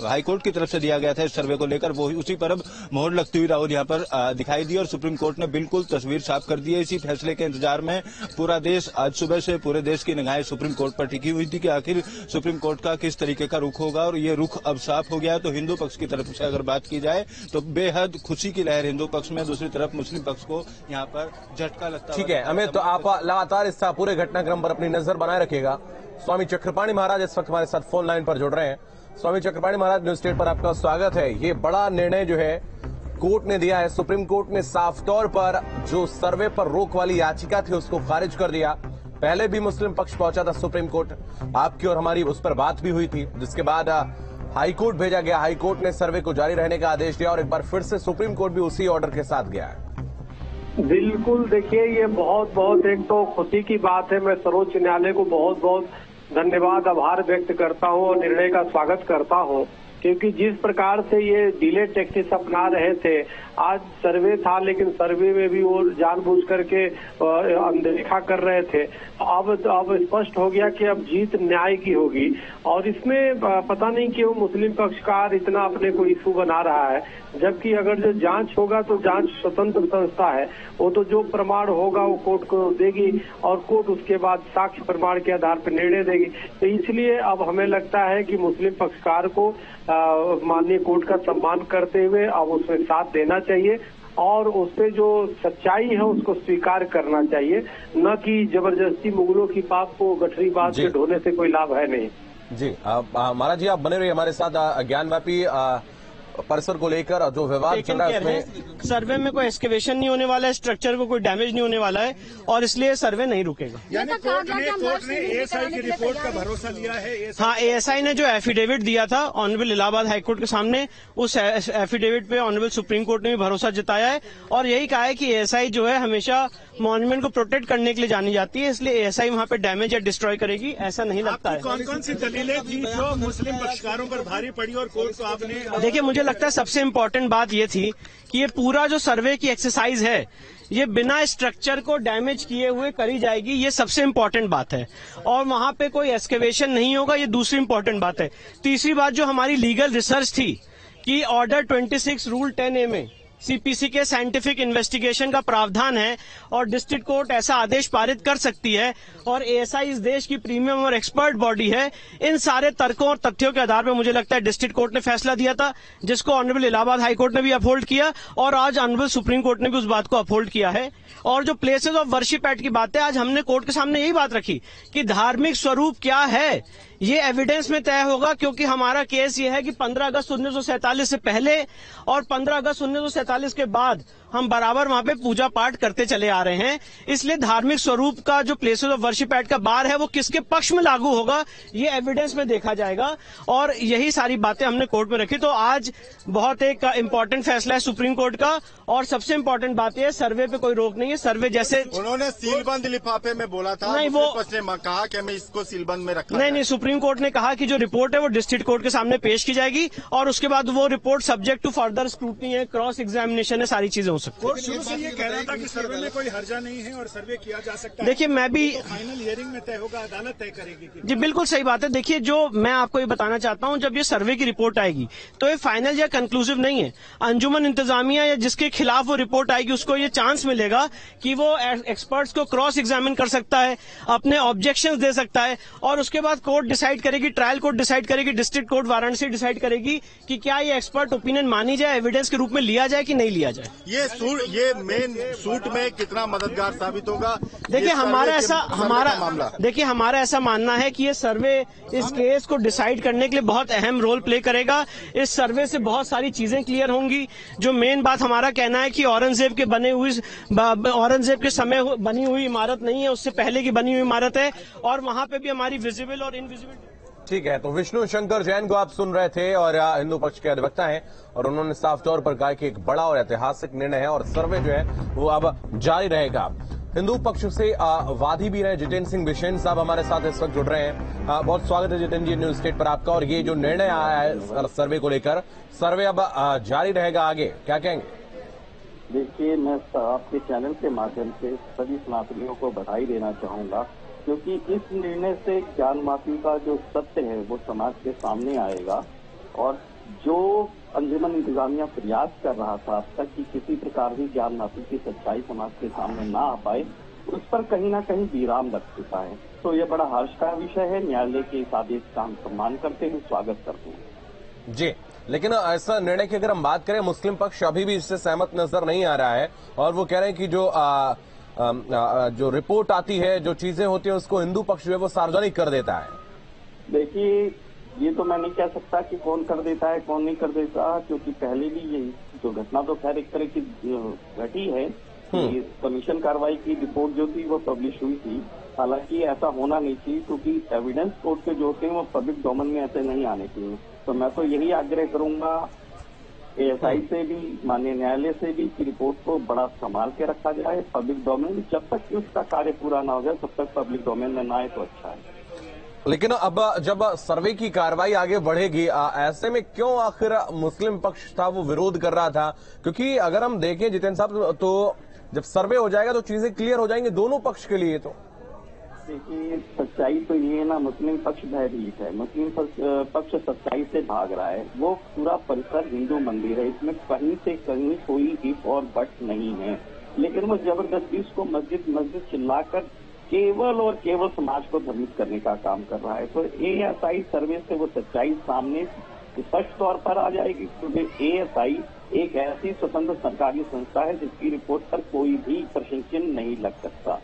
हाईकोर्ट की तरफ से दिया गया था इस सर्वे को लेकर वो उसी पर अब मोहर लगती हुई राहुल यहाँ पर दिखाई दी और सुप्रीम कोर्ट ने बिल्कुल तस्वीर साफ कर दी है। इसी फैसले के इंतजार में पूरा देश आज सुबह से पूरे देश की निगाहें सुप्रीम कोर्ट पर टिकी हुई थी कि आखिर सुप्रीम कोर्ट का किस तरीके का रुख होगा और ये रुख अब साफ हो गया है। तो हिंदू पक्ष की तरफ से अगर बात की जाए तो बेहद खुशी की लहर हिंदू पक्ष में, दूसरी तरफ मुस्लिम पक्ष को यहाँ पर झटका लगता है। ठीक है अमित, तो आप लगातार इस पूरे घटनाक्रम पर अपनी नजर बनाए रखिएगा। स्वामी चक्रपाणी महाराज इस वक्त हमारे साथ फोन लाइन पर जुड़ रहे हैं। स्वामी चक्रपाणी महाराज, न्यूज स्टेट पर आपका स्वागत है। ये बड़ा निर्णय जो है कोर्ट ने दिया है, सुप्रीम कोर्ट ने साफ तौर पर जो सर्वे पर रोक वाली याचिका थी उसको खारिज कर दिया। पहले भी मुस्लिम पक्ष पहुंचा था सुप्रीम कोर्ट, आपकी और हमारी उस पर बात भी हुई थी, जिसके बाद हाईकोर्ट भेजा गया। हाईकोर्ट ने सर्वे को जारी रहने का आदेश दिया और एक बार फिर से सुप्रीम कोर्ट भी उसी ऑर्डर के साथ गया है। बिल्कुल, देखिए ये बहुत एक तो खुशी की बात है। मैं सर्वोच्च न्यायालय को बहुत धन्यवाद, आभार व्यक्त करता हूं और निर्णय का स्वागत करता हूं, क्योंकि जिस प्रकार से ये डिले टैक्टिक्स अपना रहे थे, आज सर्वे था लेकिन सर्वे में भी वो जानबूझ करके अनदेखा कर रहे थे। अब स्पष्ट हो गया कि अब जीत न्याय की होगी और इसमें पता नहीं क्यों मुस्लिम पक्षकार इतना अपने को इशू बना रहा है, जबकि अगर जो जांच होगा तो जांच स्वतंत्र संस्था है, वो तो जो प्रमाण होगा वो कोर्ट को देगी और कोर्ट उसके बाद साक्ष्य प्रमाण के आधार पर निर्णय देगी। तो इसलिए अब हमें लगता है कि मुस्लिम पक्षकार को माननीय कोर्ट का सम्मान करते हुए अब उसमें साथ देना चाहिए और उससे जो सच्चाई है उसको स्वीकार करना चाहिए, न कि जबरदस्ती मुगलों की पाप को गठरी बात से ढोने से कोई लाभ है नहीं। जी महाराज जी, आप बने रहिए हमारे साथ। ज्ञानव्यापी परिसर को लेकर जो विवाद चल रहा है उसमें सर्वे में कोई एक्सकेवेशन नहीं होने वाला है, स्ट्रक्चर को कोई डैमेज नहीं होने वाला है और इसलिए सर्वे नहीं रुकेगा। यानी कोर्ट ने एएसआई की रिपोर्ट का भरोसा लिया है। हाँ, एएसआई ने जो एफिडेविट दिया था ऑनरेबल इलाहाबाद हाईकोर्ट के सामने, उस एफिडेविट पे ऑनरेबल सुप्रीम कोर्ट ने भी भरोसा जताया है और यही कहा है कि एएसआई जो है हमेशा मॉन्यूमेंट को प्रोटेक्ट करने के लिए जानी जाती है, इसलिए एएसआई वहाँ पे डैमेज या डिस्ट्रॉय करेगी ऐसा नहीं लगता है। कौन सी दलीलें थी जो मुस्लिम पक्षकारों पर भारी पड़ी और कोर्ट को आपने? देखिए, मुझे लगता है सबसे इम्पोर्टेंट बात ये थी कि ये पूरा जो सर्वे की एक्सरसाइज है ये बिना स्ट्रक्चर को डैमेज किए हुए करी जाएगी, ये सबसे इम्पोर्टेंट बात है और वहां पे कोई एक्सकेवेशन नहीं होगा, ये दूसरी इम्पोर्टेंट बात है। तीसरी बात जो हमारी लीगल रिसर्च थी कि ऑर्डर 26 रूल 10A में सीपीसी के साइंटिफिक इन्वेस्टिगेशन का प्रावधान है और डिस्ट्रिक्ट कोर्ट ऐसा आदेश पारित कर सकती है और एएसआई इस देश की प्रीमियम और एक्सपर्ट बॉडी है। इन सारे तर्कों और तथ्यों के आधार पर मुझे लगता है डिस्ट्रिक्ट कोर्ट ने फैसला दिया था, जिसको ऑनरेबल इलाहाबाद हाई कोर्ट ने भी अपहोल्ड किया और आज ऑनरेबल सुप्रीम कोर्ट ने भी उस बात को अपहोल्ड किया है। और जो प्लेसेस ऑफ वर्शिप एक्ट की बात है, आज हमने कोर्ट के सामने यही बात रखी कि धार्मिक स्वरूप क्या है ये एविडेंस में तय होगा, क्योंकि हमारा केस ये है कि 15 अगस्त 1947 से पहले और 15 अगस्त 1947 के बाद हम बराबर वहां पे पूजा पाठ करते चले आ रहे हैं। इसलिए धार्मिक स्वरूप का जो प्लेसेस ऑफ वर्शिप एक्ट का बार है वो किसके पक्ष में लागू होगा ये एविडेंस में देखा जाएगा, और यही सारी बातें हमने कोर्ट में रखी। तो आज बहुत एक इंपॉर्टेंट फैसला है सुप्रीम कोर्ट का, और सबसे इंपॉर्टेंट बात यह है सर्वे पे कोई रोक नहीं है। सर्वे जैसे उन्होंने सीलबंद लिफाफे में बोला था, नहीं, वो ने कहा कि हमें इसको सीलबंद में रखना नहीं, सुप्रीम कोर्ट ने कहा कि जो रिपोर्ट है वो डिस्ट्रिक्ट कोर्ट के सामने पेश की जाएगी, और उसके बाद वो report subject to further scrutiny है, क्रॉस एग्जामिनेशन है, सारी चीजें हो सकती है। शुरू से ये कह रहा था कि सर्वे में कोई हर्जा नहीं है और सर्वे किया जा सकता है। देखिए मैं भी फाइनल हियरिंग में तय होगा, अदालत तय करेगी। जी बिल्कुल सही बात है। देखिए जो मैं आपको ये बताना चाहता हूं, जब ये सर्वे की रिपोर्ट आएगी तो ये फाइनल या कंक्लूसिव नहीं है। अंजुमन इंतजामिया या जिसके खिलाफ वो रिपोर्ट आएगी उसको ये चांस मिलेगा कि वो एक्सपर्ट्स को क्रॉस एग्जामिन कर सकता है, अपने ऑब्जेक्शंस दे सकता है, और उसके बाद कोर्ट डिसाइड करेगी, ट्रायल कोर्ट डिसाइड करेगी, डिस्ट्रिक्ट कोर्ट वाराणसी डिसाइड करेगी कि क्या ये एक्सपर्ट ओपिनियन मानी जाए, एविडेंस के रूप में लिया जाए कि नहीं लिया जाए। ये मेन सूट में कितना मददगार साबित होगा? देखिए हमारा ऐसा मानना है कि ये सर्वे इस केस को डिसाइड करने के लिए बहुत अहम रोल प्ले करेगा। इस सर्वे से बहुत सारी चीजें क्लियर होंगी। जो मेन बात हमारा कहना है कि औरंगजेब के समय बनी हुई इमारत नहीं है, उससे पहले की बनी हुई इमारत है, और वहां पे भी हमारी विजिबल और इनविजिबल। ठीक है, तो विष्णु शंकर जैन को आप सुन रहे थे और हिंदू पक्ष के अधिवक्ता हैं, और उन्होंने साफ तौर पर कहा कि एक बड़ा और ऐतिहासिक निर्णय है और सर्वे जो है वो अब जारी रहेगा। हिंदू पक्ष से वादी भी रहे जितेंद्र सिंह बिशेन साहब हमारे साथ इस वक्त जुड़ रहे हैं। बहुत स्वागत है जितेंद्र जी न्यूज स्टेट पर आपका। और ये जो निर्णय आया है सर्वे को लेकर, सर्वे अब जारी रहेगा, आगे क्या कहेंगे? देखिए मैं आपके चैनल के माध्यम से सभी सनातनियों को बधाई देना चाहूंगा, क्योंकि इस निर्णय से ज्ञान माफी का जो सत्य है वो समाज के सामने आएगा, और जो अंजुमन इंतजामिया प्रयास कर रहा था अब तक कि किसी प्रकार की ज्ञान माफी की सच्चाई समाज के सामने ना आ पाए, उस पर कहीं ना कहीं विराम लग चुका है। तो ये बड़ा हर्ष का विषय है। न्यायालय के इस आदेश का हम सम्मान करते हैं, स्वागत करते हैं। जी, लेकिन ऐसा निर्णय की अगर हम बात करें, मुस्लिम पक्ष अभी भी इससे सहमत नजर नहीं आ रहा है, और वो कह रहे हैं कि जो रिपोर्ट आती है, जो चीजें होती है, उसको हिंदू पक्ष जो है वो सार्वजनिक कर देता है। देखिए ये तो मैं नहीं कह सकता कि कौन कर देता है कौन नहीं कर देता, क्योंकि पहले भी यही जो घटना तो खैर एक तरह की घटी है कि कमीशन कार्रवाई की रिपोर्ट जो थी वो पब्लिश हुई थी। हालांकि ऐसा होना नहीं चाहिए, क्योंकि एविडेंस कोर्ट के जो होते हैं वो पब्लिक डोमेन में ऐसे नहीं आने चाहिए। तो मैं तो यही आग्रह करूंगा ASI से भी, माननीय न्यायालय से भी, कि रिपोर्ट को बड़ा संभाल के रखा जाए पब्लिक डोमेन में। जब तक कि उसका कार्य पूरा ना हो जाए तब तक पब्लिक डोमेन में ना आए तो अच्छा है। लेकिन अब जब सर्वे की कार्रवाई आगे बढ़ेगी, ऐसे में क्यों आखिर मुस्लिम पक्ष था वो विरोध कर रहा था? क्योंकि अगर हम देखें जितेंद्र साहब, तो जब सर्वे हो जाएगा तो चीजें क्लियर हो जाएंगी दोनों पक्ष के लिए। तो देखिए सच्चाई तो ये है ना, मुस्लिम पक्ष भयभीत है, मुस्लिम पक्ष सच्चाई से भाग रहा है। वो पूरा परिसर हिंदू मंदिर है, इसमें कहीं से कहीं कोई इफ और बट नहीं है, लेकिन वो जबरदस्ती उसको मस्जिद चिल्लाकर केवल और केवल समाज को भ्रमित करने का काम कर रहा है। तो ASI सर्वे से वो सच्चाई सामने स्पष्ट तौर पर आ जाएगी, क्योंकि ASI एक ऐसी स्वतंत्र सरकारी संस्था है जिसकी रिपोर्ट पर कोई भी प्रश्न चिन्ह नहीं लग सकता।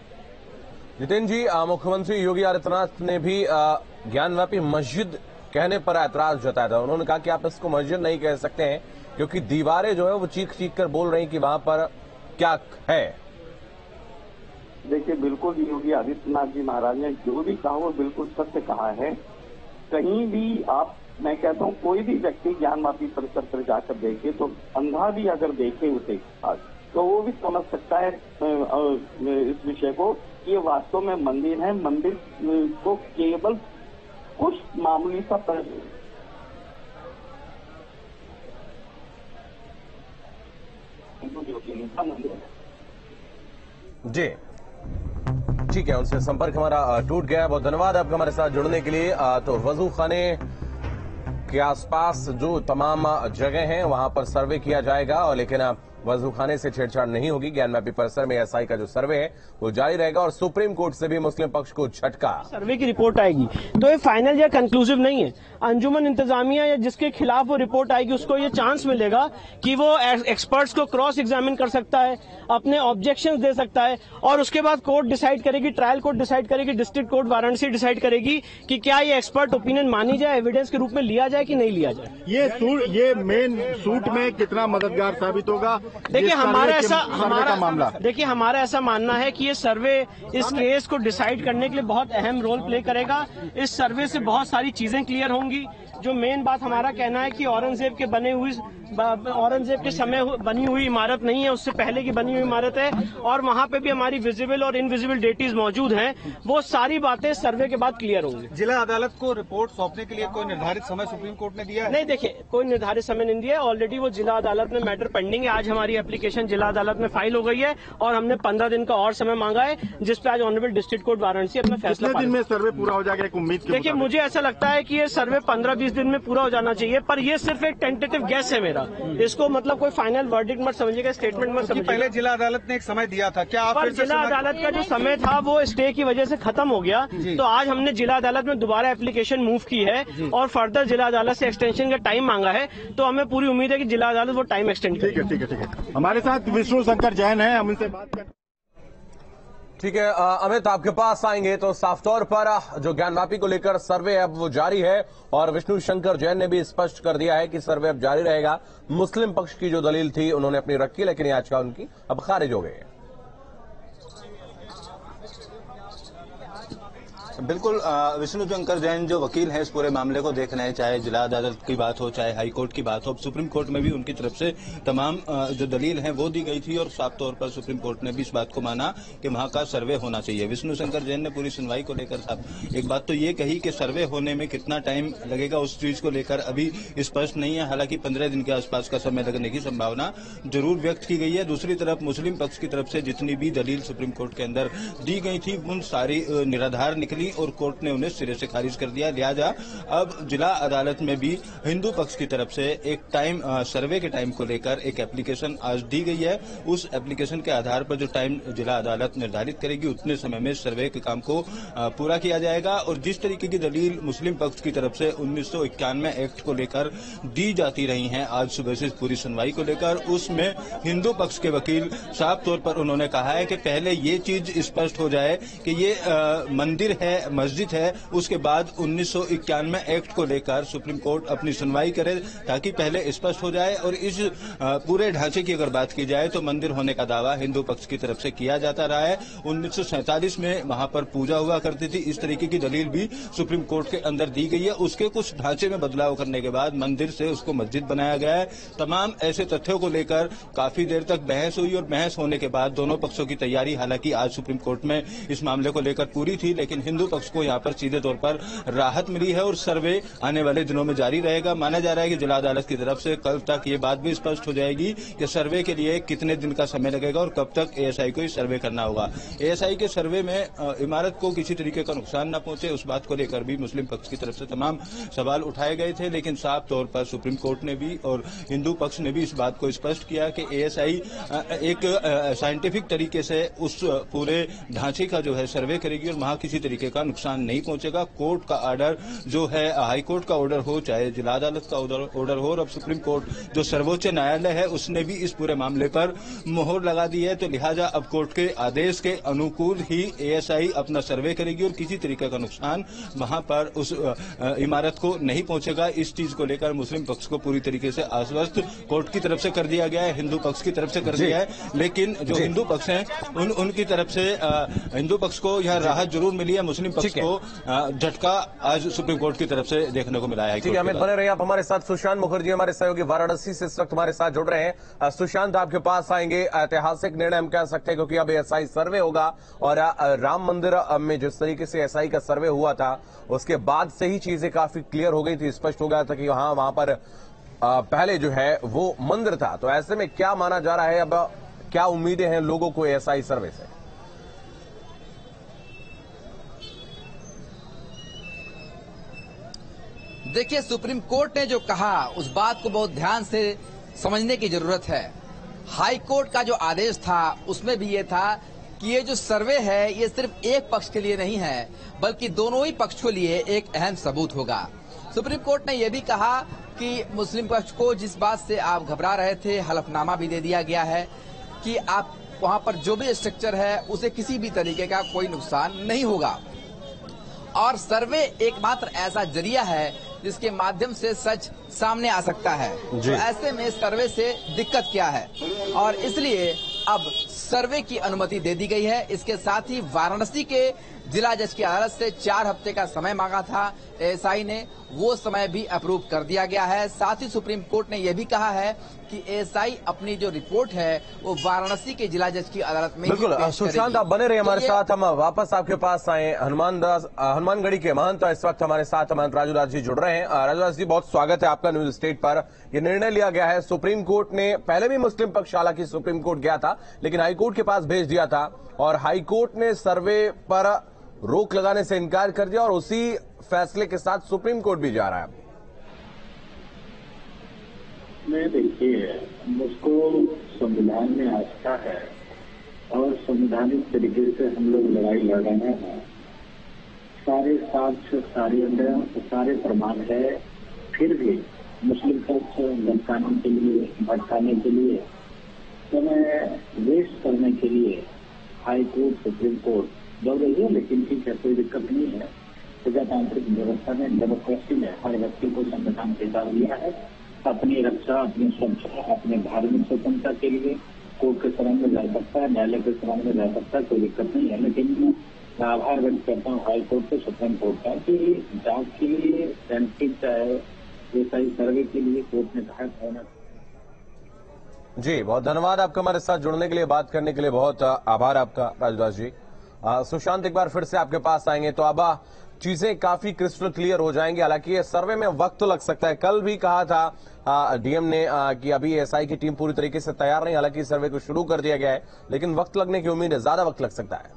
जितेंद्र जी, मुख्यमंत्री योगी आदित्यनाथ ने भी ज्ञानव्यापी मस्जिद कहने पर ऐतराज जताया था। उन्होंने कहा कि आप इसको मस्जिद नहीं कह सकते हैं, क्योंकि दीवारें जो है वो चीख कर बोल रही कि वहां पर क्या है। देखिए बिल्कुल योगी आदित्यनाथ जी महाराज ने जो भी कहा वो बिल्कुल सत्य कहा है। कहीं भी मैं कहता हूँ कोई भी व्यक्ति ज्ञान माफी परिसर पर जाकर देखे, तो अंधा भी अगर देखे उसे तो वो भी समझ सकता है इस विषय को कि ये वास्तव में मंदिर है। मंदिर को केवल कुछ मामूली सा जी ठीक है, उनसे संपर्क हमारा टूट गया। बहुत धन्यवाद आपका हमारे साथ जुड़ने के लिए। तो वजू खाने के आसपास जो तमाम जगह हैं वहां पर सर्वे किया जाएगा, और लेकिन वजू खाने से छेड़छाड़ नहीं होगी। ज्ञानव्यापी परिसर में ASI का जो सर्वे है वो जारी रहेगा, और सुप्रीम कोर्ट से भी मुस्लिम पक्ष को झटका। सर्वे की रिपोर्ट आएगी तो ये फाइनल या कंक्लूसिव नहीं है। अंजुमन इंतजामिया या जिसके खिलाफ वो रिपोर्ट आएगी उसको ये चांस मिलेगा कि वो एक्सपर्ट्स को क्रॉस एग्जामिन कर सकता है, अपने ऑब्जेक्शंस दे सकता है, और उसके बाद कोर्ट डिसाइड करेगी, ट्रायल कोर्ट डिसाइड करेगी, डिस्ट्रिक्ट कोर्ट वाराणसी डिसाइड करेगी कि क्या ये एक्सपर्ट ओपिनियन मानी जाए, एविडेंस के रूप में लिया जाए कि नहीं लिया जाए। ये मेन सूट में कितना मददगार साबित होगा? देखिए हमारा ऐसा मानना है कि ये सर्वे इस केस को डिसाइड करने के लिए बहुत अहम रोल प्ले करेगा। इस सर्वे से बहुत सारी चीजें क्लियर होंगी। जो मेन बात हमारा कहना है कि औरंगजेब के समय बनी हुई इमारत नहीं है, उससे पहले की बनी हुई इमारत है और वहाँ पे भी हमारी विजिबल और इनविजिबल डेटीज मौजूद हैं। वो सारी बातें सर्वे के बाद क्लियर होंगी। जिला अदालत को रिपोर्ट सौंपने के लिए कोई निर्धारित समय सुप्रीम कोर्ट ने दिया है? नहीं, देखिए कोई निर्धारित समय नहीं दिया है। ऑलरेडी वो जिला अदालत में मैटर पेंडिंग है। आज हमारी एप्लीकेशन जिला अदालत में फाइल हो गई है और हमने 15 दिन का और समय मांगा है, जिसपे आज ऑनरेबल डिस्ट्रिक्ट कोर्ट वाराणसी अपना फैसला। कितने दिन में सर्वे पूरा हो जाएगा, एक उम्मीद? देखिए मुझे ऐसा लगता है कि ये सर्वे 15-20 दिन में पूरा हो जाना चाहिए, पर ये सिर्फ एक टेंटेटिव गेस है मेरा। इसको मतलब कोई फाइनल वर्डिक्ट मत समझिएगा, स्टेटमेंट मत समझिएगा। पहले जिला अदालत ने एक समय दिया था, क्या आप? पर जिला अदालत का जो समय था वो स्टे की वजह से खत्म हो गया, तो आज हमने जिला अदालत में दोबारा एप्लीकेशन मूव की है और फर्दर जिला अदालत से एक्सटेंशन का टाइम मांगा है। तो हमें पूरी उम्मीद है कि जिला अदालत वो टाइम एक्सटेंड करेगी। ठीक है। हमारे साथ विष्णु शंकर जैन है, हम इनसे बात करें। ठीक है अमित, आपके पास आएंगे तो साफ तौर पर जो ज्ञानवापी को लेकर सर्वे है अब वो जारी है और विष्णु शंकर जैन ने भी स्पष्ट कर दिया है कि सर्वे अब जारी रहेगा। मुस्लिम पक्ष की जो दलील थी उन्होंने अपनी रखी, लेकिन याचिका उनकी अब खारिज हो गई है। बिल्कुल, विष्णु शंकर जैन जो वकील हैं इस पूरे मामले को देख रहे हैं, चाहे जिला अदालत की बात हो चाहे हाई कोर्ट की बात हो। सुप्रीम कोर्ट में भी उनकी तरफ से तमाम जो दलील है वो दी गई थी और साफ तौर पर सुप्रीम कोर्ट ने भी इस बात को माना कि वहां का सर्वे होना चाहिए। विष्णु शंकर जैन ने पूरी सुनवाई को लेकर साहब एक बात तो ये कही कि सर्वे होने में कितना टाइम लगेगा उस चीज को लेकर अभी स्पष्ट नहीं है। हालांकि 15 दिन के आसपास का समय लगने की संभावना जरूर व्यक्त की गई है। दूसरी तरफ मुस्लिम पक्ष की तरफ से जितनी भी दलील सुप्रीम कोर्ट के अंदर दी गई थी उन सारी निराधार निकली और कोर्ट ने उन्हें सिरे से खारिज कर दिया। लिहाजा अब जिला अदालत में भी हिंदू पक्ष की तरफ से एक टाइम सर्वे के टाइम को लेकर एक एप्लीकेशन आज दी गई है। उस एप्लीकेशन के आधार पर जो टाइम जिला अदालत निर्धारित करेगी उतने समय में सर्वे के काम को पूरा किया जाएगा। और जिस तरीके की दलील मुस्लिम पक्ष की तरफ से 1991 एक्ट को लेकर दी जाती रही है आज सुबह से पूरी सुनवाई को लेकर, उसमें हिंदू पक्ष के वकील साफ तौर पर उन्होंने कहा है कि पहले ये चीज स्पष्ट हो जाए कि ये मंदिर है, मस्जिद है, उसके बाद 1991 एक्ट को लेकर सुप्रीम कोर्ट अपनी सुनवाई करे ताकि पहले स्पष्ट हो जाए। और इस पूरे ढांचे की अगर बात की जाए तो मंदिर होने का दावा हिंदू पक्ष की तरफ से किया जाता रहा है। 1947 में वहां पर पूजा हुआ करती थी, इस तरीके की दलील भी सुप्रीम कोर्ट के अंदर दी गई है। उसके कुछ ढांचे में बदलाव करने के बाद मंदिर से उसको मस्जिद बनाया गया है। तमाम ऐसे तथ्यों को लेकर काफी देर तक बहस हुई और बहस होने के बाद दोनों पक्षों की तैयारी हालांकि आज सुप्रीम कोर्ट में इस मामले को लेकर पूरी थी, लेकिन हिंदू पक्ष को यहाँ पर सीधे तौर पर राहत मिली है और सर्वे आने वाले दिनों में जारी रहेगा। माना जा रहा है कि जिला अदालत की तरफ से कल तक ये बात भी स्पष्ट हो जाएगी कि सर्वे के लिए कितने दिन का समय लगेगा और कब तक एएसआई को सर्वे करना होगा। एएसआई के सर्वे में इमारत को किसी तरीके का नुकसान न पहुंचे उस बात को लेकर भी मुस्लिम पक्ष की तरफ से तमाम सवाल उठाए गए थे, लेकिन साफ तौर पर सुप्रीम कोर्ट ने भी और हिंदू पक्ष ने भी इस बात को स्पष्ट किया कि एएसआई एक साइंटिफिक तरीके से उस पूरे ढांचे का जो है सर्वे करेगी और वहां किसी तरीके का नुकसान नहीं पहुंचेगा। कोर्ट का ऑर्डर जो है हाई कोर्ट का ऑर्डर हो चाहे जिला अदालत का ऑर्डर हो और अब सुप्रीम कोर्ट जो सर्वोच्च न्यायालय है उसने भी इस पूरे मामले पर मोहर लगा दी है, तो लिहाजा अब कोर्ट के आदेश के अनुकूल ही एएसआई अपना सर्वे करेगी और किसी तरीके का नुकसान वहां पर उस इमारत को नहीं पहुंचेगा। इस चीज को लेकर मुस्लिम पक्ष को पूरी तरीके से आश्वस्त कोर्ट की तरफ से कर दिया गया है, हिंदू पक्ष की तरफ से कर दिया है, लेकिन जो हिंदू पक्ष हैं उनकी तरफ से हिंदू पक्ष को यह राहत जरूर मिली है, मुस्लिम पक्ष को झटका आज सुप्रीम कोर्ट की तरफ से देखने को मिला है। ठीक है, अमित बने रहिए आप हमारे साथ। सुशांत मुखर्जी हमारे सहयोगी वाराणसी से इस वक्त हमारे साथ जुड़ रहे हैं। सुशांत, आपके पास आएंगे। ऐतिहासिक निर्णय हम कह सकते हैं क्योंकि अब एएसआई सर्वे होगा और राम मंदिर में जिस तरीके से एएसआई का सर्वे हुआ था उसके बाद से ही चीजें काफी क्लियर हो गई थी, स्पष्ट हो गया था कि वहां पर पहले जो है वो मंदिर था। तो ऐसे में क्या माना जा रहा है, अब क्या उम्मीदें हैं लोगों को एएसआई सर्वे से? देखिए, सुप्रीम कोर्ट ने जो कहा उस बात को बहुत ध्यान से समझने की जरूरत है। हाई कोर्ट का जो आदेश था उसमें भी ये था कि ये जो सर्वे है ये सिर्फ एक पक्ष के लिए नहीं है बल्कि दोनों ही पक्ष के लिए एक अहम सबूत होगा। सुप्रीम कोर्ट ने यह भी कहा कि मुस्लिम पक्ष को जिस बात से आप घबरा रहे थे हलफनामा भी दे दिया गया है कि आप वहां पर जो भी स्ट्रक्चर है उसे किसी भी तरीके का कोई नुकसान नहीं होगा और सर्वे एकमात्र ऐसा जरिया है जिसके माध्यम से सच सामने आ सकता है। तो ऐसे में सर्वे से दिक्कत क्या है, और इसलिए अब सर्वे की अनुमति दे दी गई है। इसके साथ ही वाराणसी के जिला जज की अदालत से 4 हफ्ते का समय मांगा था एएसआई ने, वो समय भी अप्रूव कर दिया गया है। साथ ही सुप्रीम कोर्ट ने यह भी कहा है कि एएसआई अपनी जो रिपोर्ट है वो वाराणसी के जिला जज की अदालत में बिल्कुल। सुशांत, आप बने रहे हमारे साथ, हम वापस आपके पास आए। हनुमानगढ़ी के महंत इस वक्त हमारे साथ महंत राजूदास जी जुड़ रहे हैं। राजूदास जी, बहुत स्वागत है आपका न्यूज स्टेट पर। यह निर्णय लिया गया है सुप्रीम कोर्ट ने, पहले भी मुस्लिम पक्ष हालांकि सुप्रीम कोर्ट गया था लेकिन हाईकोर्ट के पास भेज दिया था, और हाईकोर्ट ने सर्वे पर रोक लगाने से इनकार कर दिया, और उसी फैसले के साथ सुप्रीम कोर्ट भी जा रहा है। मैं देखिए, मुझको संविधान में आस्था है और संवैधानिक तरीके से हम लोग लड़ाई लड़ रहे हैं। सारे साक्ष्य, सारे प्रमाण है, फिर भी मुस्लिम पक्ष भटकाने के लिए समय वेस्ट करने के लिए हाई कोर्ट, सुप्रीम कोर्ट दौड़ रही है। लेकिन ठीक है, कोई दिक्कत नहीं है। प्रजातांत्रिक व्यवस्था में, डेमोक्रेसी में हर व्यक्ति को संविधान किताब दिया है अपनी रक्षा, अपनी सुरक्षा, अपने धार्मिक स्वतंत्रता के लिए कोर्ट के शरण में जा सकता है, न्यायालय के शरण में जा सकता है, कोई दिक्कत नहीं है। लेकिन मैं आभार व्यक्त करता हूँ हाई कोर्ट से, सुप्रीम कोर्ट का, कि जांच के लिए सेंसिटिव चाहे एएसआई सर्वे के लिए कोर्ट ने कहा होना। जी, बहुत धन्यवाद आपका हमारे साथ जुड़ने के लिए, बात करने के लिए बहुत आभार आपका राजूदास जी। सुशांत, एक बार फिर से आपके पास आएंगे तो अब चीजें काफी क्रिस्टल क्लियर हो जाएंगी। हालांकि ये सर्वे में वक्त तो लग सकता है। कल भी कहा था डीएम ने कि अभी एएसआई की टीम पूरी तरीके से तैयार नहीं, हालांकि सर्वे को शुरू कर दिया गया है, लेकिन वक्त लगने की उम्मीद है, ज्यादा वक्त लग सकता है।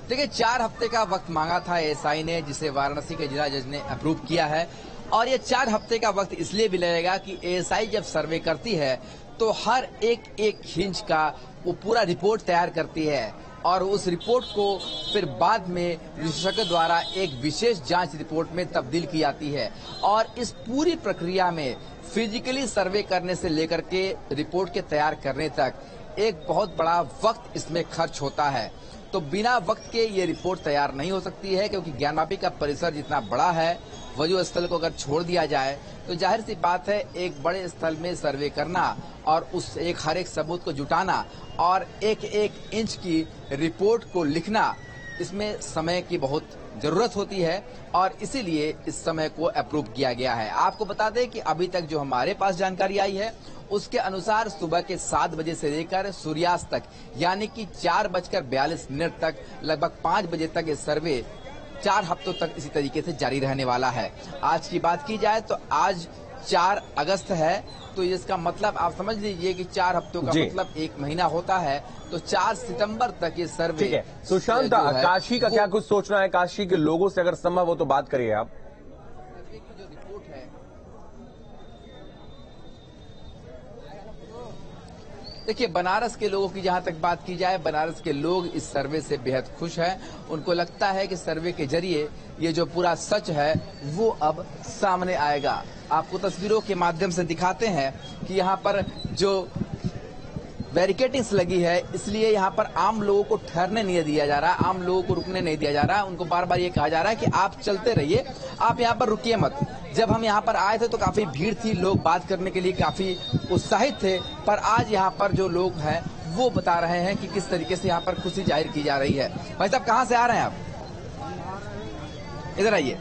देखिए, 4 हफ्ते का वक्त मांगा था एएसआई ने, जिसे वाराणसी के जिला जज ने अप्रूव किया है। और ये 4 हफ्ते का वक्त इसलिए भी लगेगा कि एएसआई जब सर्वे करती है तो हर एक हिंच का वो पूरा रिपोर्ट तैयार करती है, और उस रिपोर्ट को फिर बाद में विशेषज्ञ द्वारा एक विशेष जांच रिपोर्ट में तब्दील की जाती है। और इस पूरी प्रक्रिया में फिजिकली सर्वे करने से लेकर के रिपोर्ट के तैयार करने तक एक बहुत बड़ा वक्त इसमें खर्च होता है। तो बिना वक्त के ये रिपोर्ट तैयार नहीं हो सकती है, क्योंकि ज्ञानवापी का परिसर जितना बड़ा है, वजू स्थल को अगर छोड़ दिया जाए तो जाहिर सी बात है एक बड़े स्थल में सर्वे करना और उस हर एक सबूत को जुटाना और एक इंच की रिपोर्ट को लिखना, इसमें समय की बहुत जरूरत होती है, और इसीलिए इस समय को अप्रूव किया गया है। आपको बता दें कि अभी तक जो हमारे पास जानकारी आई है उसके अनुसार सुबह के 7 बजे से लेकर सूर्यास्त तक, यानी कि 4:42 तक, लगभग 5 बजे तक ये सर्वे 4 हफ्तों तक इसी तरीके से जारी रहने वाला है। आज की बात की जाए तो आज 4 अगस्त है, तो इसका मतलब आप समझ लीजिए कि 4 हफ्तों का मतलब 1 महीना होता है, तो 4 सितंबर तक ये सर्वे। ठीक है सुशांत, काशी का क्या कुछ सोचना है? काशी के लोगों से अगर संभव हो तो बात करिए आप। जो रिपोर्ट है, देखिए, बनारस के लोगों की जहां तक बात की जाए, बनारस के लोग इस सर्वे से बेहद खुश हैं। उनको लगता है कि सर्वे के जरिए ये जो पूरा सच है वो अब सामने आएगा। आपको तस्वीरों के माध्यम से दिखाते हैं कि यहाँ पर जो बैरिकेडिंग्स लगी है, इसलिए यहाँ पर आम लोगों को ठहरने नहीं दिया जा रहा, आम लोगों को रुकने नहीं दिया जा रहा। उनको बार बार ये कहा जा रहा है कि आप चलते रहिए, आप यहाँ पर रुकिए मत। जब हम यहाँ पर आए थे तो काफी भीड़ थी, लोग बात करने के लिए काफी उत्साहित थे, पर आज यहाँ पर जो लोग हैं वो बता रहे हैं कि किस तरीके से यहाँ पर खुशी जाहिर की जा रही है। भाई साहब, कहाँ से आ रहे हैं आप? इधर आइए,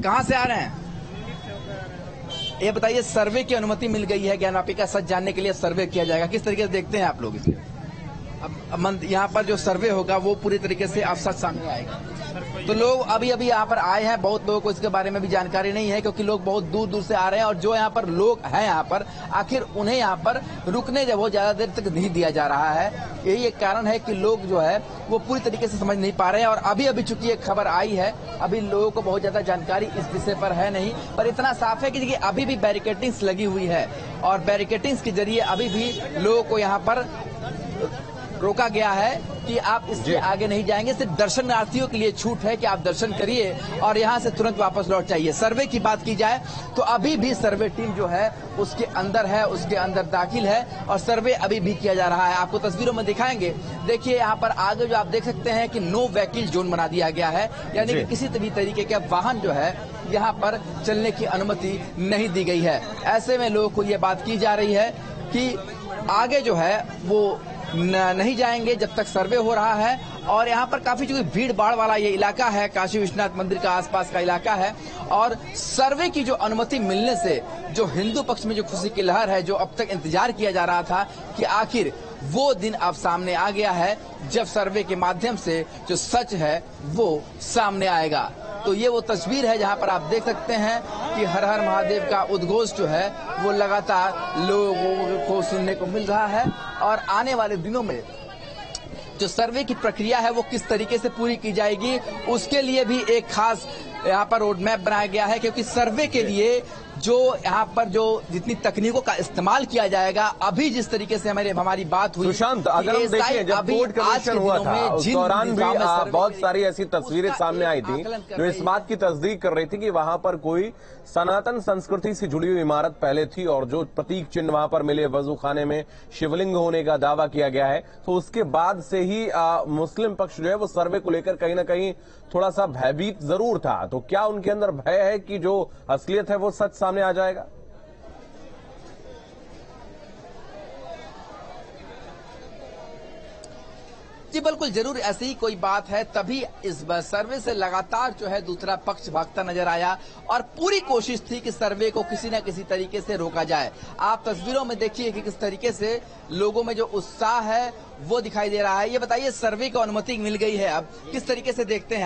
कहाँ से आ रहे हैं? ये बताइए, सर्वे की अनुमति मिल गई है, ज्ञानवापी का सच जानने के लिए सर्वे किया जाएगा, किस तरीके से देखते हैं आप लोग इसे? अब यहाँ पर जो सर्वे होगा वो पूरी तरीके से अब सच सामने आएगा। तो लोग अभी यहाँ पर आए हैं, बहुत लोगों को इसके बारे में भी जानकारी नहीं है, क्योंकि लोग बहुत दूर दूर से आ रहे हैं, और जो यहाँ पर लोग हैं यहाँ पर, आखिर उन्हें यहाँ पर रुकने जब वो ज्यादा देर तक नहीं दिया जा रहा है। यही एक कारण है कि लोग जो है वो पूरी तरीके से समझ नहीं पा रहे हैं। और अभी चूंकि एक खबर आई है, अभी लोगों को बहुत ज्यादा जानकारी इस विषय पर है नहीं, पर इतना साफ है कि अभी भी बैरिकेडिंग्स लगी हुई है, और बैरिकेडिंग्स के जरिए अभी भी लोगों को यहाँ पर रोका गया है। कि आप इससे आगे नहीं जाएंगे। सिर्फ दर्शनार्थियों के लिए छूट है कि आप दर्शन करिए और यहाँ से तुरंत वापस लौट जाइए। सर्वे की बात की जाए तो अभी भी सर्वे टीम जो है उसके अंदर है, उसके अंदर दाखिल है और सर्वे अभी भी किया जा रहा है। आपको तस्वीरों में दिखाएंगे। देखिए यहाँ पर आगे जो आप देख सकते हैं कि नो व्हीकल जोन बना दिया गया है, यानी कि किसी भी तरीके के वाहन जो है यहाँ पर चलने की अनुमति नहीं दी गई है। ऐसे में लोगों को ये बात की जा रही है कि आगे जो है वो नहीं जाएंगे जब तक सर्वे हो रहा है। और यहाँ पर काफी जो भीड़ भाड़ वाला ये इलाका है, काशी विश्वनाथ मंदिर का आसपास का इलाका है और सर्वे की जो अनुमति मिलने से जो हिंदू पक्ष में जो खुशी की लहर है, जो अब तक इंतजार किया जा रहा था कि आखिर वो दिन अब सामने आ गया है जब सर्वे के माध्यम से जो सच है वो सामने आएगा। तो ये वो तस्वीर है जहां पर आप देख सकते हैं कि हर हर महादेव का उद्घोष जो है वो लगातार लोगों को सुनने को मिल रहा है। और आने वाले दिनों में जो सर्वे की प्रक्रिया है वो किस तरीके से पूरी की जाएगी, उसके लिए भी एक खास यहाँ पर रोड मैप बनाया गया है, क्योंकि सर्वे के लिए जो यहाँ पर जो जितनी तकनीकों का इस्तेमाल किया जाएगा, अभी जिस तरीके से हमारी बात हुई सुशांत, अगर हम देखें जब बोर्ड कमीशन हुआ था उस दौरान भी बहुत सारी ऐसी तस्वीरें सामने आई थी जो इस बात की तस्दीक कर रही थी कि वहां पर कोई सनातन संस्कृति से जुड़ी हुई इमारत पहले थी और जो प्रतीक चिन्ह वहां पर मिले, वजू खाने में शिवलिंग होने का दावा किया गया है। तो उसके बाद से ही मुस्लिम पक्ष जो है वो सर्वे को लेकर कहीं ना कहीं थोड़ा सा भयभीत जरूर था। तो क्या उनके अंदर भय है कि जो असलियत है वो सच सामने आ जाएगा? जी बिल्कुल, जरूर ऐसी ही कोई बात है। तभी इस सर्वे से लगातार जो है दूसरा पक्ष भागता नजर आया और पूरी कोशिश थी कि सर्वे को किसी न किसी तरीके से रोका जाए। आप तस्वीरों में देखिए कि किस तरीके से लोगों में जो उत्साह है वो दिखाई दे रहा है। ये बताइए, सर्वे को अनुमति मिल गई है, अब किस तरीके से देखते हैं?